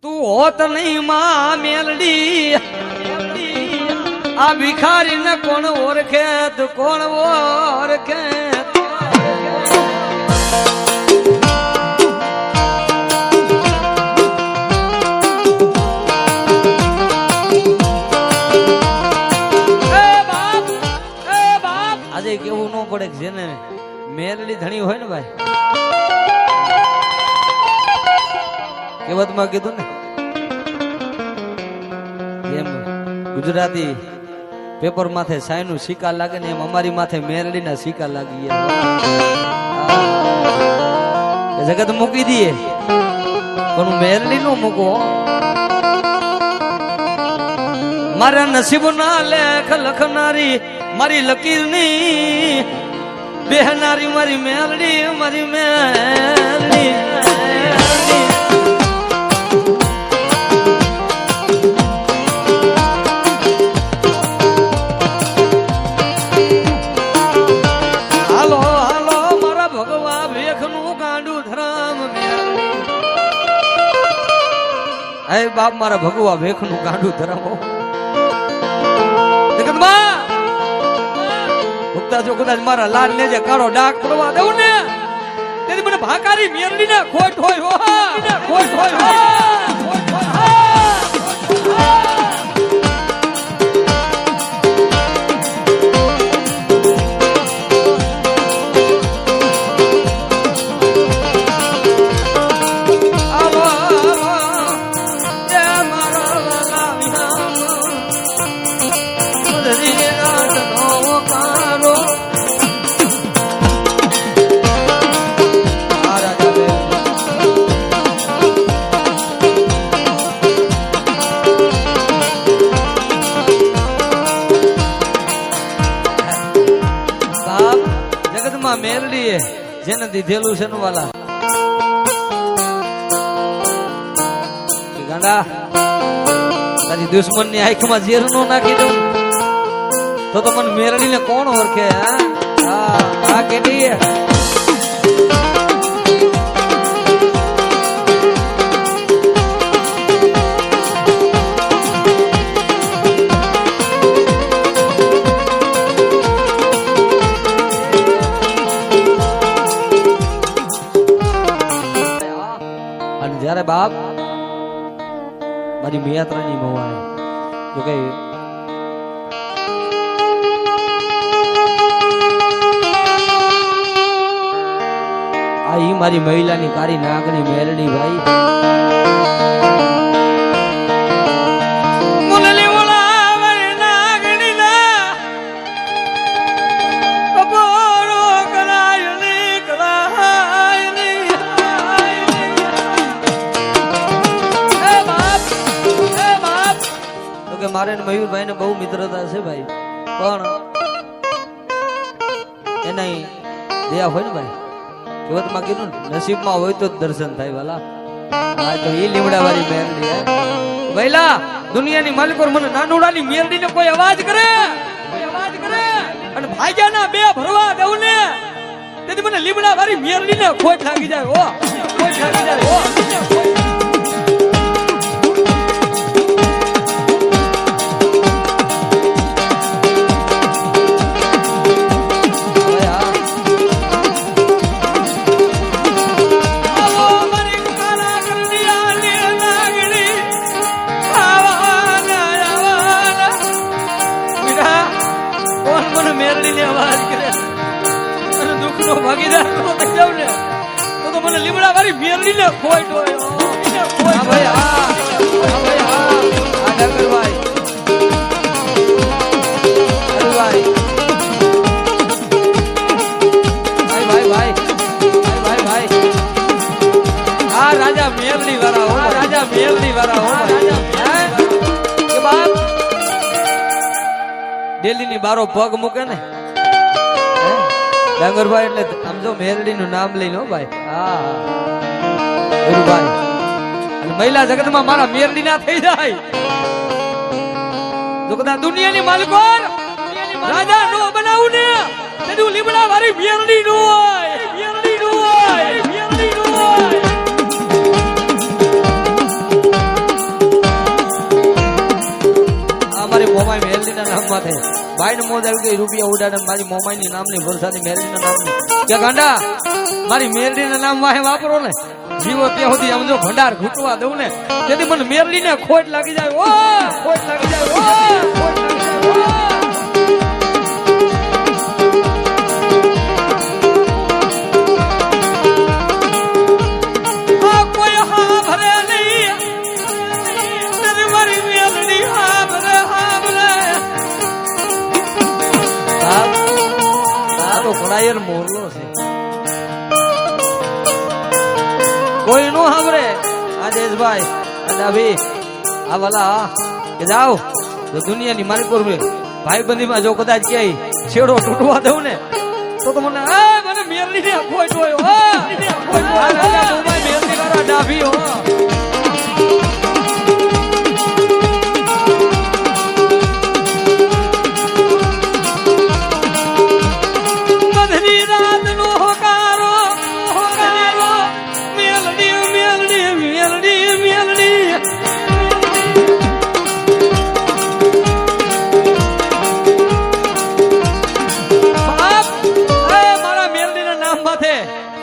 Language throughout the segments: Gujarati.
તું હોત નહીં માં મેલડી આ ભિખારી ને કોણ ઓળખે તું કોણ ઓળખે આજે કેવું ન પડે કે જેને મેલડી ધણી હોય ને ભાઈ કહેવતમાં કીધું ને એમ ગુજરાતી પેપર માથે સાઈ નું સિક્કા લાગે ને એમ અમારી માથે મેલડી ના સિક્કા લાગી જગત મૂકી દઈએ પણ મેલડી નો મૂકો મારા નસીબ ના લેખ લખનારી મારી લકીર ની બેહનારી મારી મેલડી મારી મેલડી હાલો હાલો મારા ભગવા ભેખ નું ગાંડું ધરામ હે બાપ મારા ભગવા ભેખ નું ગાંડું ધરામો જો કદાચ મારા લાડ ને જે કાળો ડાક પડવા દઉં ને તેથી મને ભાકારી મેરડી ને ખોટ હોય ખોટ હોય મેલડી જેને દીધેલું છે વાલા ગાંડા તારી દુશ્મન ની આંખમાં ઝેર નો નાખી દઉં તો મને મેલડી ને કોણ ઓળખે હા કેટલી જયારે બાપ મારી મિયાત્રાની મવાય જો કે આ ઈ મારી મહિલાની કારી નાગની મેલડી ભાઈ મારે મયુરભાઈ ને બહુ મિત્રતા છે ભાઈ પણ એના દયા હોય ને ભાઈ કહેવતમાં કીધું નસીબમાં હોય તો દર્શન થાય વાલા હા તો એ લીમડા વાળી મેરડી ભાઈલા દુનિયાની માલિકો મને નાનુડાની મેરડી ને કોઈ અવાજ કરે અને ભાગ્યાના બે ભરવા દઉં ને તેથી મને લીમડા વાળી મેરડી ને ખોટ લાગી જાય ખોટ લાગી જાય ભાગીદાર તો મને લીમડા વાળી મેરડી ને ખોટ હોય ભાઈ હા રાજા મેરડી વાળા રાજા મેરડી વાળા કે બાપ દિલ્હી ની બારો પગ મૂકે ને ડાંગરભાઈ એટલે આમ જો મેરડી નું નામ લઈને ભાઈ ભાઈ અને મહિલા જગત માં મારા મેરડી ના થઈ જાય જો કદાચ દુનિયાની માલિકો રાજા નો બનાવું ને તેનું લીમડા વાળી મેરડી નો હોય મેરડી નો હોય મેરડી નો હોય ભાઈ ને મોજ આવી ગઈ રૂપિયા ઉડાડે મારી મોમાઈની નામની વરસાદી મેરડીના નામની કે ગાંડા મારી મેરડીના નામ વાહે વાપરો ને જીવો ત્યાં સુધી આમ જો ભંડાર ઘૂંટવા દઉં ને તેથી મને મેરડીને ખોટ લાગી જાય ઓ ખોટ લાગી જાય ઓ ખોટ લાગી જાય ઘોડાયર મોરલો છે કોઈ નો સાંભળે આદેશભાઈ અને અભી આ વાલા કે જાઓ તો દુનિયાની માલિકોર ભાઈ બંધીમાં જો કદાચ ક્યાંય છેડો તૂટવા દઉં ને તો મને મને મેરડી ને ખોટ હોય મેરડી વાળા ડાભી હો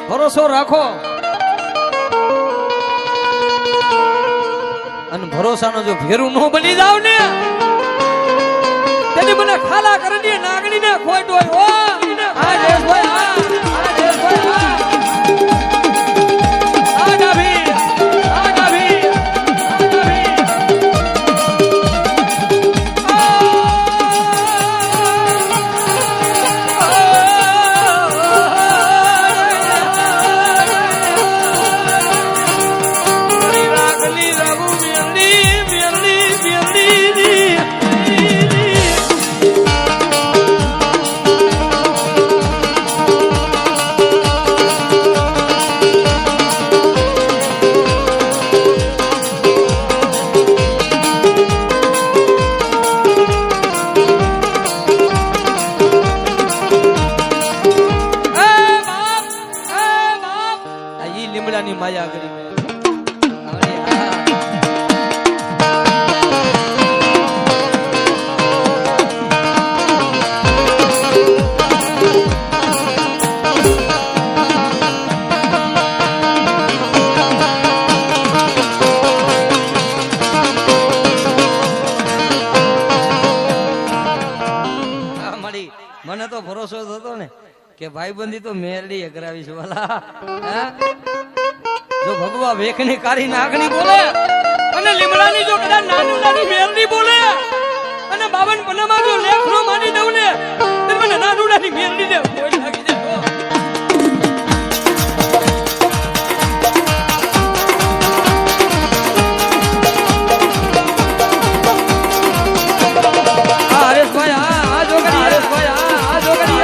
ભરોસો રાખો અને ભરોસાનો જો ભેરું ન બની જાવ ને તેથી મને ખાલા કરી નાગણી ને ખોટ હોય આ દેશભાઈ આ દેશભાઈ આ ડાભી આ ડાભી લીમડાની માયા કરી મને તો ભરોસો થતો ને કે ભાઈબંધી તો મેરડી કરાવીશ વાલા જો ભગવા વેખની કાઢી નાગણી બોલે અને લીમડાની જો કદાચ નાની નાની મેરડી બોલે અને 52 પન્નામાં જો લેખનો માની દઉં ને તો મને નાની નાની મેરડી ને કોઈ લાગી જાય હરેશભાઈ આ જોગરી હરેશભાઈ આ જોગરી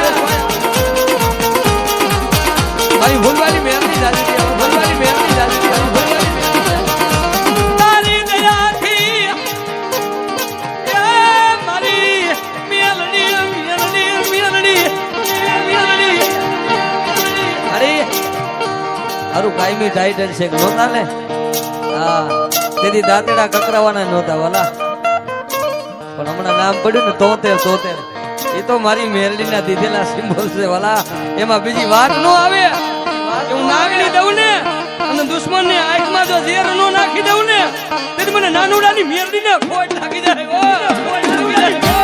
મારી ભૂલવાળી મેરડી જાજી ભૂલવાળી મેરડી જાજી તારી દયાથી એ મારી મેલડી મેલડી મેલડી મેલડી અરે હારું કાયમી ટાઈટલ છે કે નહોતા ને હા તેથી દાંતડા કકરાવાના નહોતા વાલા પણ હમણાં નામ પડ્યું ને તોતેર એ તો મારી મેરડીના દીધેલા સિમ્બોલ છે વાલા એમાં બીજી વાત ન આવે હું નાગણી દઉં ને અને દુશ્મન ને આંખમાં જો ઝેર નો નાખી દઉં ને તેથી મને નાનુડાની મેરડી ને ખોટ લાગી જાય ખોટ લાગી જાય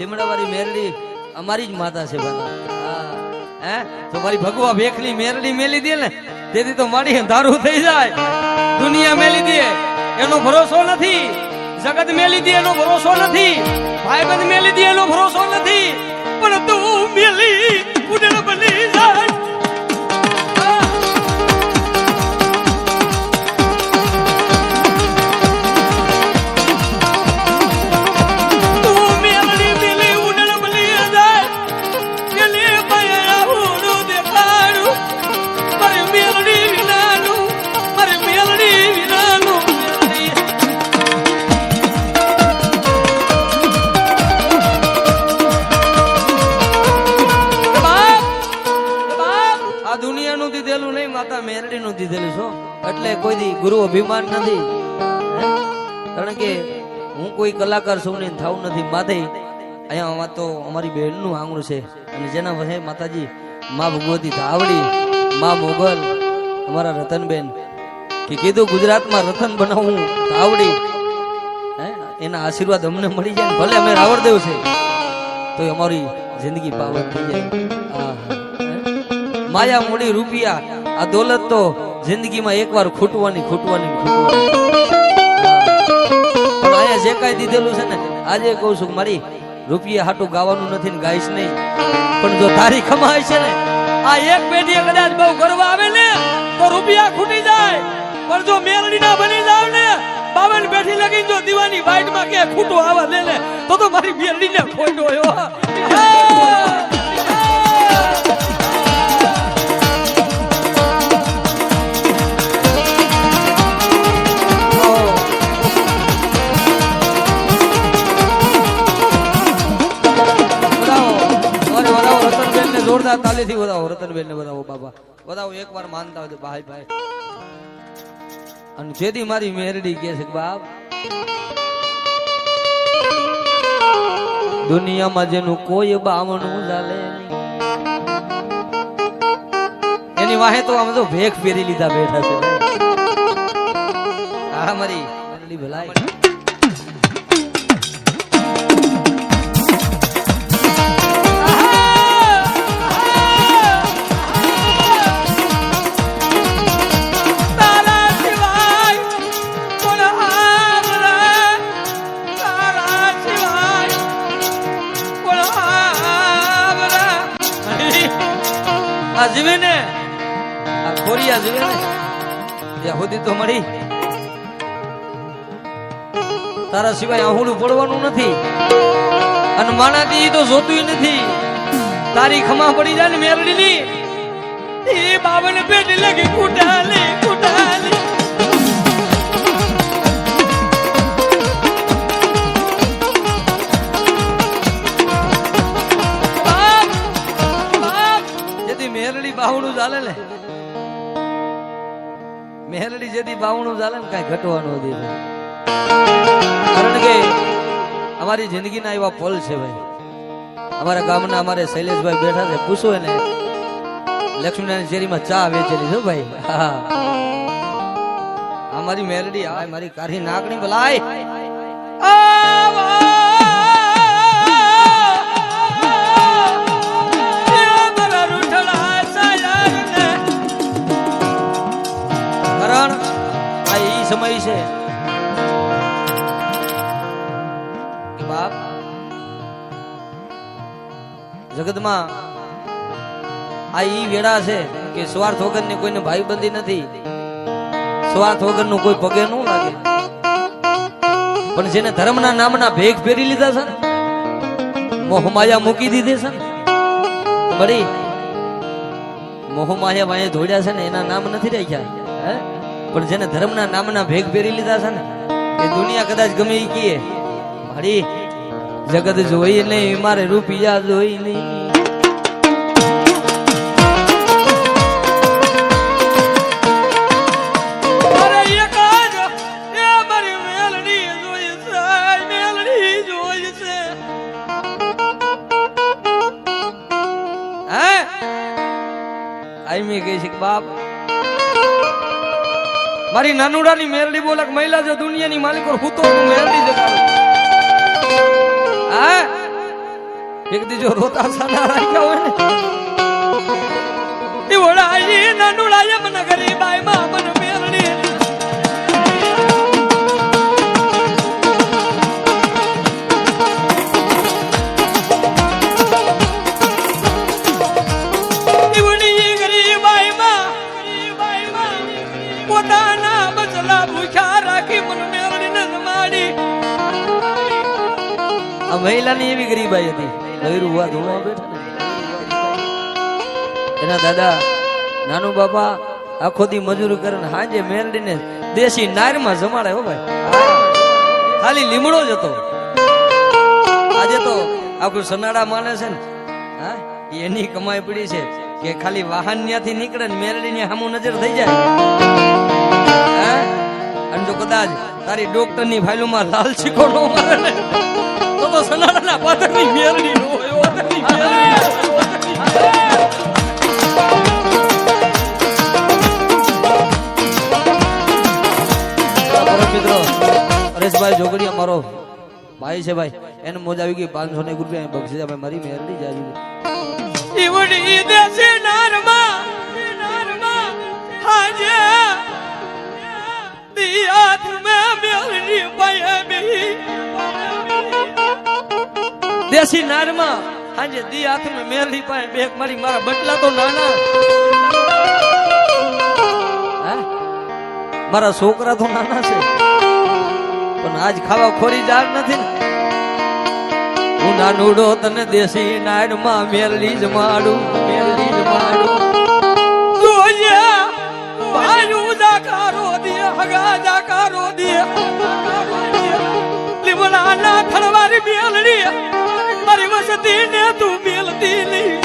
લીમડાવાળી મેરડી અમારી જ માતા છે હે તો મારી ભગવા ભેખની મેરડી મેલી દે ને તેથી તો મારી દારૂ થઈ જાય દુનિયા મેલી દે એનો ભરોસો નથી જગત મેલી દે એનો ભરોસો નથી ભાઈબંધ મેલી દે એનો ભરોસો નથી પણ તું મેલી ઉડેલ બની જાય કોઈ દી ગુરુ અભિમાન નથી, કારણ કે હું કોઈ કલાકાર છું ને થાવ નથી માથે. અહીંયા તો અમારી બહેનનું આંગણું છે અને જેના વહે માતાજી મા ભગવતી ધાવડી, મા મોગલ, અમારા રતનબેન કે કીધું ગુજરાતમાં રતન બનાવવું ધાવડી, એના આશીર્વાદ અમને મળી જાય. ભલે અમે રાવણદેવ છે તો અમારી જિંદગી પાવન થઈ જાય. માયા મૂડી રૂપિયા આ દોલત તો જિંદગીમાં એકવાર ખૂટવાની. પણ અહીંયા જે કાંઈ દીધેલું છે ને, આજે કહું છું મારી રૂપિયા હાટું ગાવાનું નથી ને ગાઈશ નહીં, પણ જો તારી કમાય છે ને, આ એક પેઢી કદાચ બહુ ગર્વ આવે ને તો રૂપિયા ખૂટી જાય. પણ જો મેરડી ના બની જાવ ને, 52 પેઢી લગીને જો દીવાની વાઈટ માં કે ખૂટો આવા દે ને, તો મારી મેરડી ને ખોટો હોય. જોરદાર તાલીથી વધાવો, રતનબેન ને વધાવો, બાબા વધાવો, એકવાર માનતા હોય ભાઈ ભાઈ. અને જેથી મારી મેરડી કે છે બાપ, દુનિયામાં જેનું કોઈ બાવણું ચાલે એની વાહે તો આમ તો ભેખ ફેરી લીધા બેઠા છે. હા મારી મેરડી ભલાઈ. જીવે ને આ ખોરિયા જીવે ને ત્યાં સુધી તો મળી તારા સિવાય આહુડું પડવાનું નથી, અને માણાથી તો જોતું નથી. તારી ખમા પડી જાય ને મેરડી ની, એ બાબાને પેટી લગી કુટાલી કુટાલી. મેરડી બાવણું ચાલે ને, મેરડી જેથી બાવણું ચાલે ને કઈ ઘટવાનું નથી. કારણ કે અમારી જિંદગીના એવા પલ છે ભાઈ. અમારા ગામના અમારે શૈલેષભાઈ બેઠા છે, પૂછો એને લક્ષ્મીનારાયણ શેરીમાં ચા વેચેલી છે ભાઈ. હા અમારી મેરડી આ મારી કારી નાકની ભલાય. સમય છે કે બાપ જગતમાં આ ઈ વેળા છે કે સ્વાર્થ વગર ની કોઈને ભાઈબંધી નથી, સ્વાર્થ વગર નું કોઈ પગે ન લાગે. પણ જેને ધર્મના નામના ભેગ ફેરી લીધા છે ને, મોહમાયા મૂકી દીધી છે ને, બળી મોહમાયા વાંહે ધોડ્યા છે ને, એના નામ નથી રાખ્યા. પણ જેને ધર્મના નામના ભેગ પહેરી લીધા છે ને, એ દુનિયા કદાચ ગમે એ કીએ મારી જગત જોઈ નહીં, મારે રૂપિયા જોઈ નહીં. બાપ મારી નાનુડાની મેરડી બોલે કે મહિલા જો દુનિયાની માલિક ઓર હું તો મેરડી જગાડું. હા એક દી જો રોતા સાના રાખ્યા હોય ને, એ ઓળાઈ નાનુડા એમ ન કરી બાઈ માં મન મેરડી. મહિલાની એવી ગરીબાઈ હતી, એના દાદા નાનું બાપા આખો દી મજૂરી કરે, હાજે મેરડીને દેશી નારમાં જમાડે. હો ભાઈ ખાલી લીમડો જ હતો. આજે તો આખું સનાડા માને છે ને, હા એની કમાઈ પડી છે કે ખાલી વાહન ત્યાંથી નીકળે ને મેરડી ની સામું નજર થઈ જાય. જો કદાચ તારી ડોક્ટર ની ફાઇલોમાં લાલ ચીકો નો મારે ને તો સનાડાના પાદરની મેરડી નો હોય પાદરની મેરડી મિત્રો હરેશભાઈ જોગડિયા મારો ભાઈ છે ભાઈ એને મોજ આવી ગઈ 500 રૂપિયા બક્ષીસ ભાઈ મારી મેરડી જ આવી ગઈ ઈવડી દેશી નારમાં હાજે દિયાત મે મેરડી પાયે દેશી નારમાં હાજે દિયાત મે મેરડી પાયે બેક મારી મારા બટલા તો નાના મારા છોકરા તો નાના છે પણ આજ ખાવા ખોરી જાર નથી ને હું નાનુડો તને દેશી નાડમાં મેરડી જ માડું જોઈએ ભાઈ જાકારો દે હગા જાકારો દે લીમડાના થળવારી મેલડી મારી વસતી ને તું મેલતી નહીં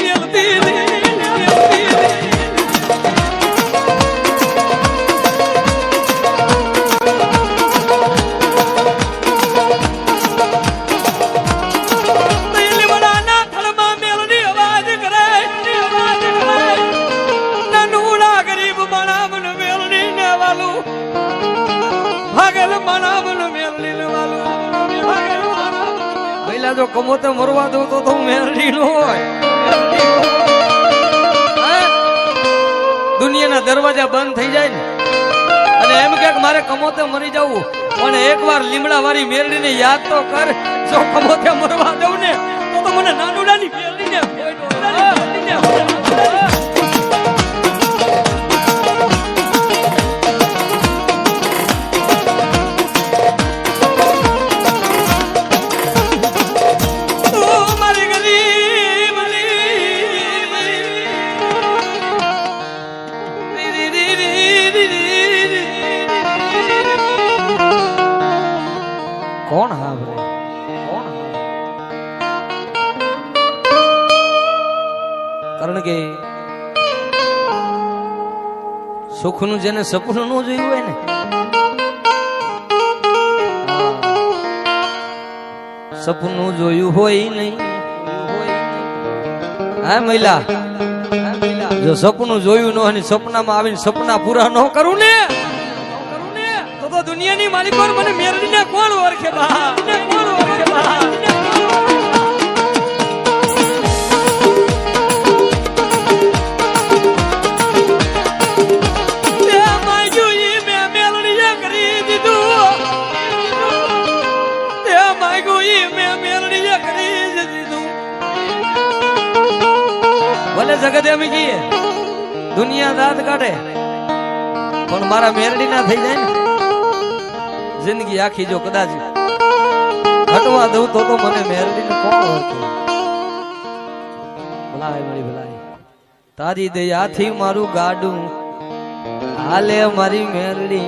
જો કમોતે મરવા દો તો મેરડી નો હોય દુનિયાના દરવાજા બંધ થઈ જાય ને અને એમ કે મારે કમોતે મરી જવું પણ એકવાર લીમડા વાળી મેરડી ને યાદ તો કર જો કમોતે મરવા દઉં ને તો મને નાનુડાની મેરડી ને કોણ હાવરે કારણ કે સુખનું જેને સપનું ન જોયું હોય ને સપનું જોયું હોય નહીં હા મહિલા જો સપનું જોયું ન હોય સપનામાં આવીને સપના પૂરા ન કરું ને તો દુનિયાની માલિકો મને મેરડીને કોણ ઓળખે બા ભલે જગત એમ કહીએ દુનિયા દાંત કાઢે પણ મારા મેરડી ના થઈ જાય ને જિંદગી આખી જો કદાચ હટવા દઉં તો મને મેરડી ને કોણ ઓળખે ભલાય મારી ભલાય તારી દયાથી મારું ગાડું હાલે મારી મેરડી